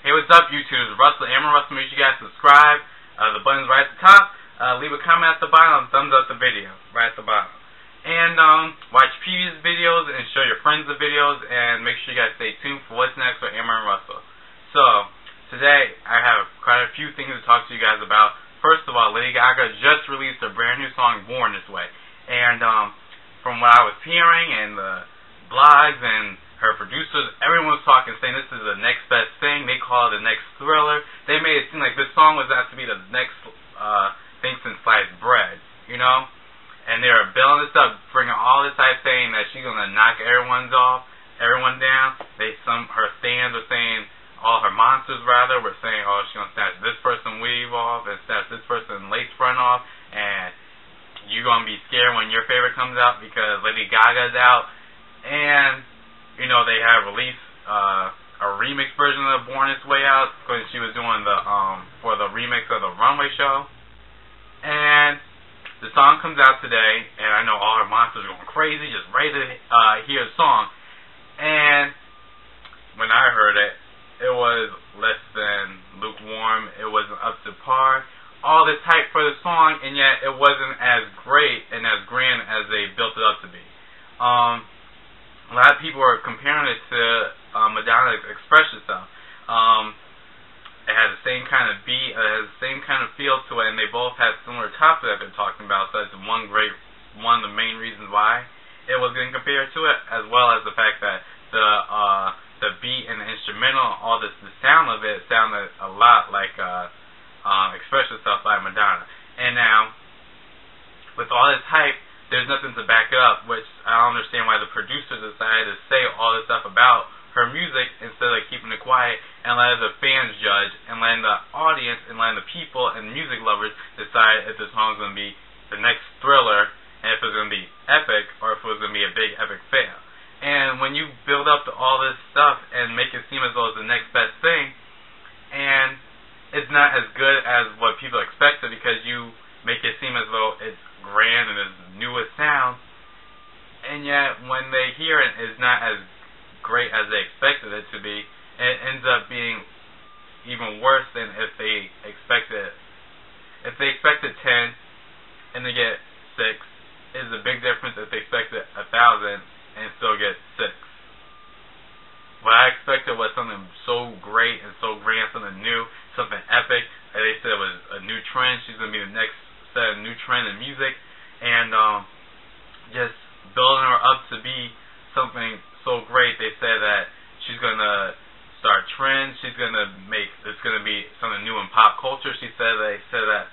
Hey, what's up, YouTube? It's Russell, AmbeRussell. Make sure you guys subscribe. The button's right at the top. Leave a comment at the bottom. Thumbs up the video right at the bottom. And watch previous videos and show your friends the videos. And make sure you guys stay tuned for what's next with AmbeRussell. So today I have quite a few things to talk to you guys about. First of all, Lady Gaga just released a brand new song, Born This Way. And from what I was hearing and the blogs and her producers, everyone was talking, saying this is the next best thing. They call it the next Thriller. They made it seem like this song was out to be the next thing since sliced bread, you know? And they were building this up, bringing all this hype, saying that she's gonna knock everyone down. Her stands were saying, all her monsters rather, were saying, oh, she's gonna snatch this person weave off and snatch this person lace front off, and you're gonna be scared when your favorite comes out because Lady Gaga's out. And you know, they have released a remix version of Born This Way out because she was doing the for the remix of the runway show. And the song comes out today, and I know all her monsters are going crazy, just ready to hear the song. And when I heard it, it was less than lukewarm. It wasn't up to par. All this hype for the song, and yet it wasn't as great and as grand as they built it up to be. A lot of people are comparing it to Madonna's Express Yourself. It has the same kind of beat, it has the same kind of feel to it, and they both have similar topics that they're talking about. So that's one of the main reasons why it was getting compared to it, as well as the fact that the beat and the instrumental, all this, the sound of it sounded a lot like Express Yourself by Madonna. And now, with all this hype, there's nothing to back it up, which I don't understand why the producers decided to say all this stuff about her music instead of keeping it quiet and letting the fans judge and letting the audience and letting the people and music lovers decide if this song's going to be the next Thriller and if it's going to be epic or if it was going to be a big epic fail. And when you build up to all this stuff and make it seem as though it's the next best thing, and it's not as good as what people expected because you make it seem as though it's grand and as new as sounds, and yet when they hear it, it's not as great as they expected it to be. And it ends up being even worse than if they expected. If they expected 10 and they get 6, is a big difference if they expected 1,000 and still get 6. What I expected was something so great and so grand, something new, something epic. And they said it was a new trend. She's gonna be the next set of new trend in music, and just building her up to be something so great. They said that she's gonna start trends. She's gonna make it's gonna be something new in pop culture. They said that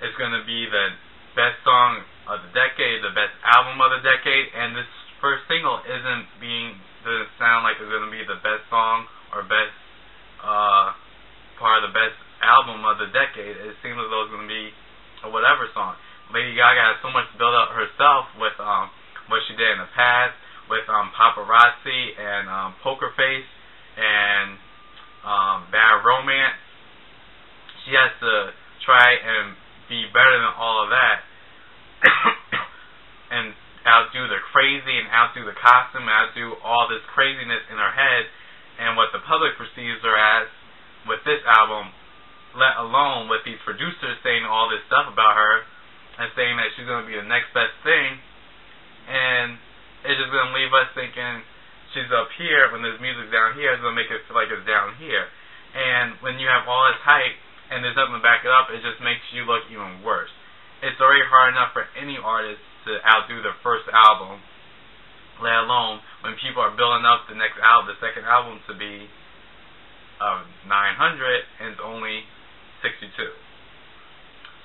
it's gonna be the best song of the decade, the best album of the decade, and this first single doesn't sound like it's gonna be the best song or best part of the best album of the decade. It seems as though it's going to be a whatever song. Lady Gaga has so much built up herself with what she did in the past with Paparazzi and Poker Face and Bad Romance. She has to try and be better than all of that and outdo the crazy and outdo the costume and outdo all this craziness in her head and what the public perceives her as with this album, let alone with these producers saying all this stuff about her and saying that she's going to be the next best thing. And it's just going to leave us thinking she's up here when there's music down here. It's going to make it feel like it's down here. And when you have all this hype and there's nothing to back it up, it just makes you look even worse. It's already hard enough for any artist to outdo their first album, let alone when people are building up the next album, the second album to be 900 and it's only 62.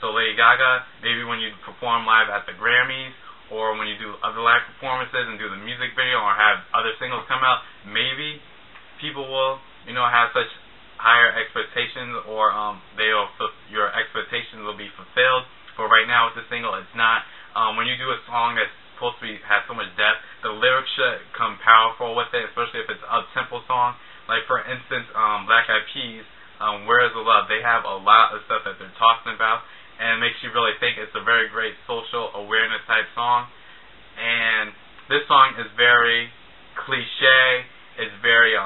So Lady Gaga, maybe when you perform live at the Grammys or when you do other live performances and do the music video or have other singles come out, maybe people will, have such higher expectations or your expectations will be fulfilled. But right now with the single, it's not. When you do a song that's supposed to have so much depth, the lyrics should come powerful with it, especially if it's an up-tempo song. Like for instance, Black Eyed Peas, Where Is the Love? They have a lot of stuff that they're talking about, and it makes you really think it's a very great social awareness type song. And this song is very cliche. It's very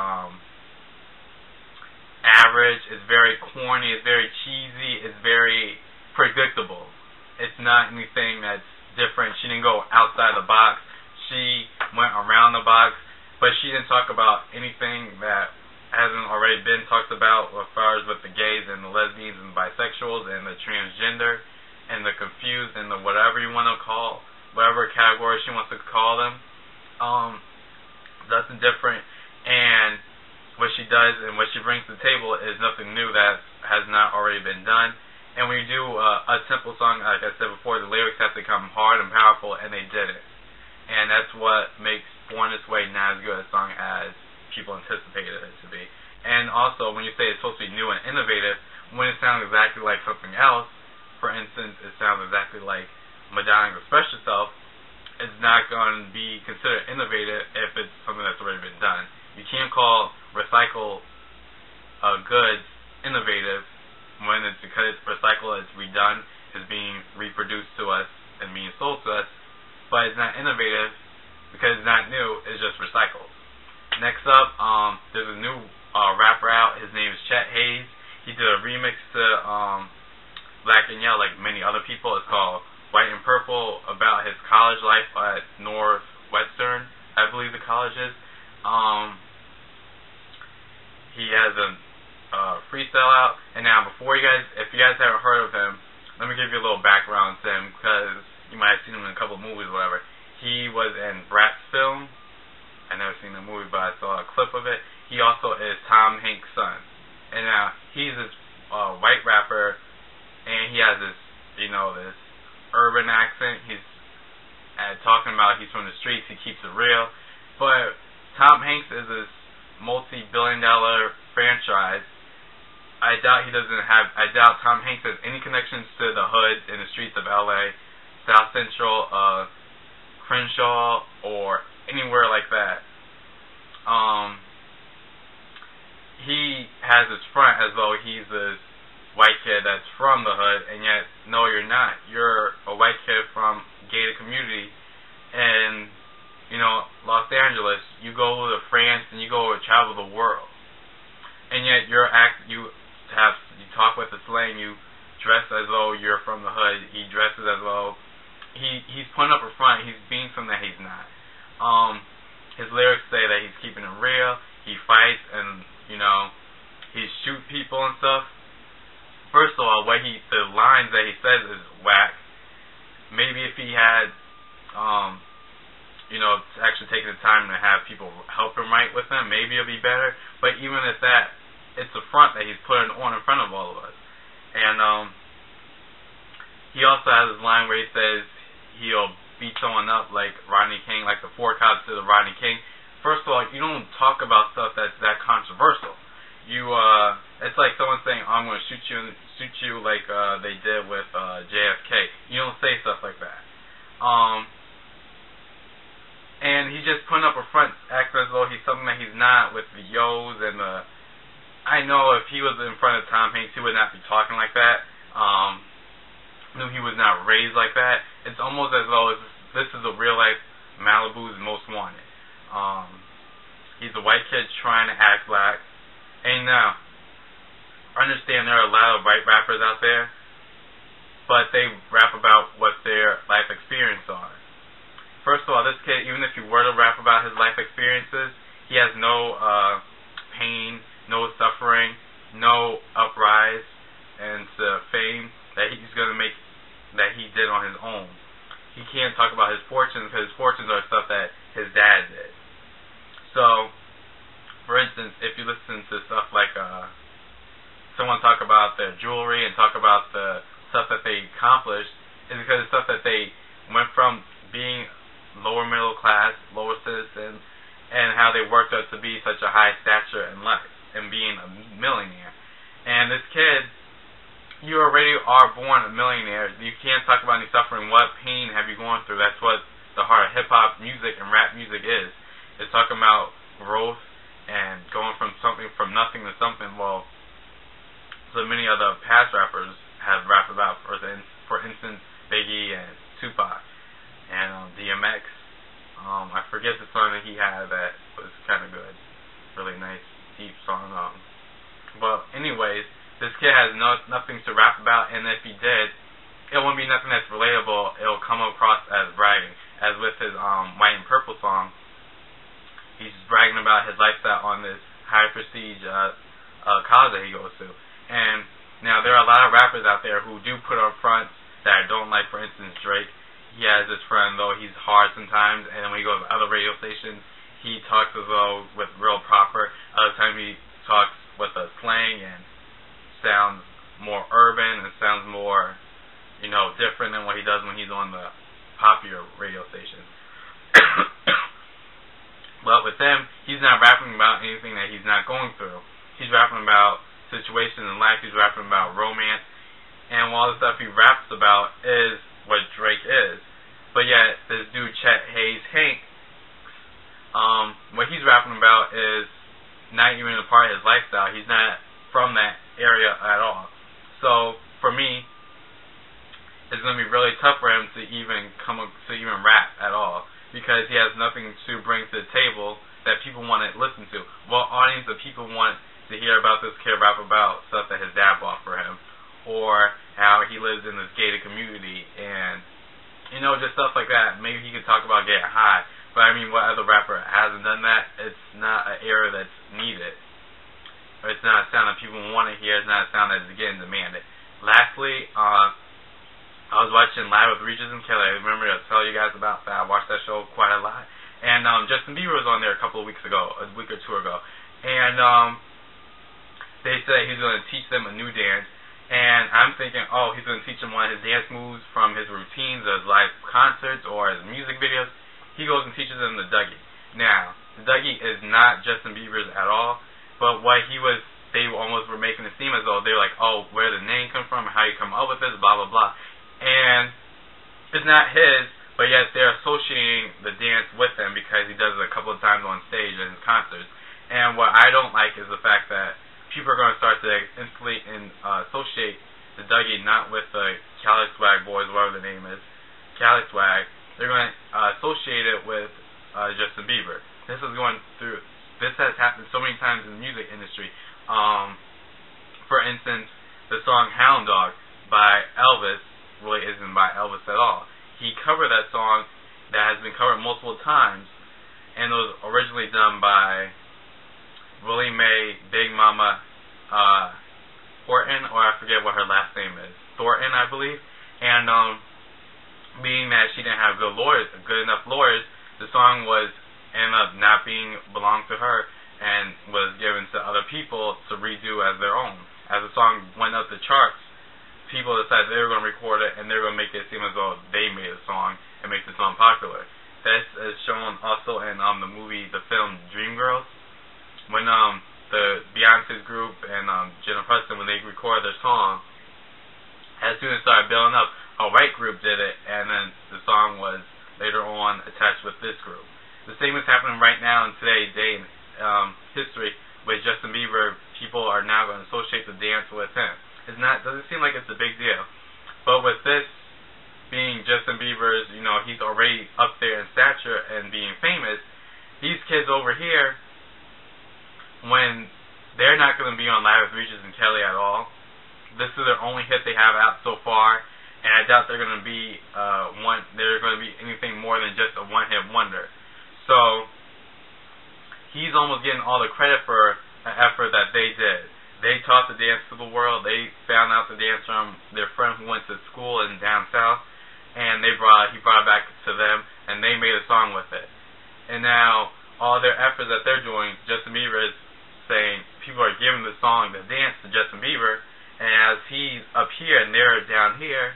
average. It's very corny. It's very cheesy. It's very predictable. It's not anything that's different. She didn't go outside the box. She went around the box, but she didn't talk about anything that hasn't already been talked about as far as with the gays and the lesbians and bisexuals and the transgender and the confused and the whatever you want to call, whatever category she wants to call them. Nothing different. And what she does and what she brings to the table is nothing new that has not already been done. And when you do a simple song, like I said before, the lyrics have to come hard and powerful, and they did it. And that's what makes Born This Way not as good a song as people anticipated it to be. And also, when you say it's supposed to be new and innovative, when it sounds exactly like something else, for instance, it sounds exactly like Madonna Express Yourself, it's not going to be considered innovative if it's something that's already been done. You can't call recycle goods innovative when it's because it's recycled, it's redone, it's being reproduced to us and being sold to us, but it's not innovative because it's not new, it's just recycled. Next up, there's a new rapper out. His name is Chet Haze. He did a remix to Black and Yellow, like many other people. It's called White and Purple, about his college life at Northwestern, I believe the college is. He has a freestyle out. And now, before you guys, if you guys haven't heard of him, let me give you a little background to him, because you might have seen him in a couple of movies or whatever. He was in Bratz film. I never seen the movie, but I saw a clip of it. He also is Tom Hanks' son. And now, he's this white rapper, and he has this, this urban accent. He's talking about he's from the streets, he keeps it real. But Tom Hanks is this multi-billion-dollar franchise. I doubt Tom Hanks has any connections to the hood in the streets of LA, South Central, Crenshaw, or anywhere like that. He has his front as though he's this white kid that's from the hood, and yet, no, you're not. You're a white kid from gated community, and Los Angeles. You go to France and you go travel the world, and yet you talk with the slang. You dress as though you're from the hood. He dresses as though he's putting up a front. He's being something that he's not. His lyrics say that he's keeping it real. He fights and he shoots people and stuff. First of all, the lines that he says is whack. Maybe if he had actually taken the time to have people help him write with him, maybe it'll be better. But even at that, it's the front that he's putting on in front of all of us. And he also has this line where he says he'll beat someone up like Rodney King, like the four cops did to Rodney King. First of all, you don't talk about stuff that's that controversial. It's like someone saying, "I'm going to shoot you like they did with JFK." You don't say stuff like that. And he's just putting up a front, acting as though he's something that he's not, with the yos and the. I know if he was in front of Tom Hanks, he would not be talking like that. Knew he was not raised like that. It's almost as though this is a real life Malibu's Most Wanted. He's a white kid trying to act black. And now, understand there are a lot of white rappers out there, but they rap about what their life experience are. First of all, this kid, even if you were to rap about his life experiences, he has no pain, no suffering, no uprise and fame that he's going to make, that he did on his own. He can't talk about his fortunes, because his fortunes are stuff that his dad did. So, for instance, if you listen to stuff like someone talk about their jewelry and talk about the stuff that they accomplished, it's because it's stuff that they went from being lower middle class, lower citizen, and how they worked up to be such a high stature in life and being a millionaire. And this kid, you already are born a millionaire. You can't talk about any suffering. What pain have you gone through? That's what the heart of hip-hop music and rap music is. It's talking about growth and going from nothing to something. Well, so many other past rappers have rapped about, for instance, Biggie and Tupac and DMX. I forget the song that he had that was kind of good. Really nice, deep song. But anyways, this kid has nothing to rap about, and if he did, it won't be nothing that's relatable. It'll come across as bragging. As with his White and Purple song, he's bragging about his lifestyle on this high prestige college that he goes to. And now there are a lot of rappers out there who do put on fronts that I don't like. For instance, Drake. He has this friend, though he's hard sometimes, and then when he goes to other radio stations, he talks as though with real proper. Other times he talks with a slang and sounds more urban and sounds more, different than what he does when he's on the popular radio stations. But with them, he's not rapping about anything that he's not going through. He's rapping about situations in life. He's rapping about romance. And all the stuff he raps about is what Drake is. But yet, this dude, Chet Haze, what he's rapping about is not even a part of his lifestyle. He's not from that area at all. So, for me, it's going to be really tough for him to even rap at all, because he has nothing to bring to the table that people want to listen to. What audience of people want to hear about this kid rap about stuff that his dad bought for him, or how he lives in this gated community, and just stuff like that. Maybe he could talk about getting high, but I mean, what other rapper hasn't done that? It's not an era that's needed. Or it's not a sound that people want to hear. It's not a sound that is getting demanded. Lastly, I was watching Live with Regis and Kelly. I remember to tell you guys about that. I watched that show quite a lot. And Justin Bieber was on there a couple of weeks ago, a week or two ago. And they said he's going to teach them a new dance. And I'm thinking, he's going to teach them one of his dance moves from his routines, his live concerts, or his music videos. He goes and teaches them the Dougie. Now, the Dougie is not Justin Bieber's at all, but they almost were making it seem as though they're like, where did the name come from, how you come up with this, blah, blah, blah. And it's not his, but yet they're associating the dance with him because he does it a couple of times on stage in his concerts. And what I don't like is the fact that people are going to start to instantly associate the Dougie not with the Cali Swagg boys, whatever the name is, Cali Swagg. They're going to associate it with Justin Bieber. This has happened so many times in the music industry. For instance, the song Hound Dog by Elvis really isn't by Elvis at all. He covered that song that has been covered multiple times, and it was originally done by Willie Mae Big Mama Horton, or I forget what her last name is, Thornton, I believe. And being that she didn't have good enough lawyers, the song ended up not belonged to her and was given to other people to redo as their own. As the song went up the charts, people decided they were going to record it and they were going to make it seem as though they made a song and make the song popular. This is shown also in the film Dreamgirls, when the Beyonce's group and Jennifer Hudson, when they recorded their song, as soon as it started building up, a white group did it, and then the song was later on attached with this group. The same is happening right now in today's day in history with Justin Bieber. People are now going to associate the dance with him. Doesn't seem like it's a big deal. But with this being Justin Bieber's, he's already up there in stature and being famous, these kids over here, when they're not going to be on Live with Regis and Kelly at all, this is their only hit they have out so far, and I doubt they're going to be anything more than just a one-hit wonder. So he's almost getting all the credit for an effort that they did. They taught the dance to the world. They found out the dance from their friend who went to school in down south, and he brought it back to them, and they made a song with it. And now all their efforts that they're doing, Justin Bieber is saying people are giving the song, the dance, to Justin Bieber, and as he's up here and they're down here,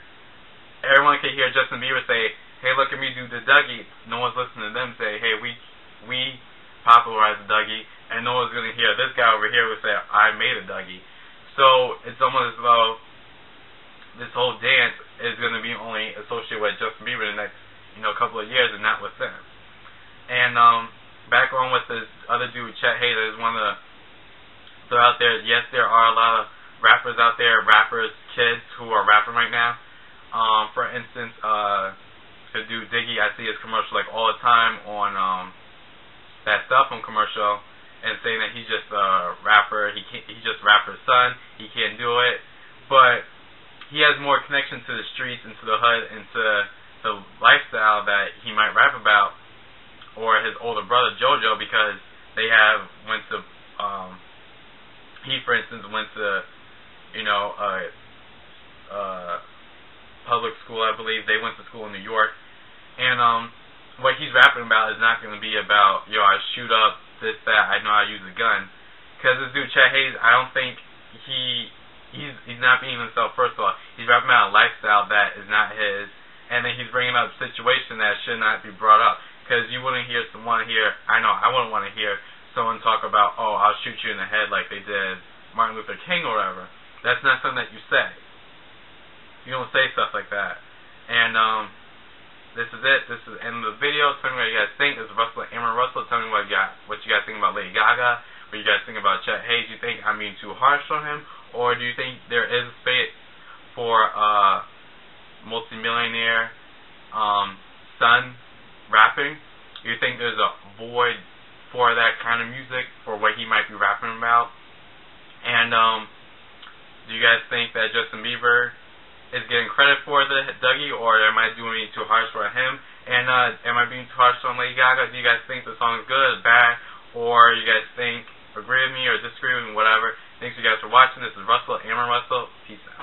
everyone can hear Justin Bieber say, "Hey, look at me do the Dougie." No one's listening to them say, "Hey, we popularized the Dougie," and no one's going to hear this guy over here who say, "I made a Dougie." So it's almost as though this whole dance is going to be only associated with Justin Bieber in the next couple of years, and not with them. And back on with this other dude, Chet Haze, is one of they're out there. Yes, there are a lot of rappers out there, kids who are rapping right now. For instance, the dude Dougie, I see his commercial all the time on that cell phone commercial, and saying that he's just a rapper. He just rapped more connection to the streets, into the hood, into the lifestyle that he might rap about, or his older brother JoJo, because they went to he, for instance, went to public school, I believe. They went to school in New York, and what he's rapping about is not going to be about, yo, I shoot up this, that, I know how to use a gun. Because this dude Chet Haze, I don't think he's not being himself. First of all, he's rapping about a lifestyle that is not his, and then he's bringing up a situation that should not be brought up. Because you wouldn't want to hear, I wouldn't want to hear someone talk about, oh, I'll shoot you in the head like they did Martin Luther King or whatever. That's not something that you say. You don't say stuff like that. And this is it. This is the end of the video. Tell me what you guys think. This is AmbeRussell. Tell me what you guys think about Lady Gaga. What you guys think about Chet Haze. Do you think I'm being too harsh on him, or do you think there is a space for multimillionaire son rapping? Do you think there's a void for that kind of music, for what he might be rapping about? And do you guys think that Justin Bieber is getting credit for the Dougie, or am I doing too harsh for him? And am I being too harsh on Lady Gaga? Do you guys think the song is good, bad, or you guys think agree with me or disagree with me, whatever? Thanks you guys for watching. This is Russell, AmbeRussell. Peace out.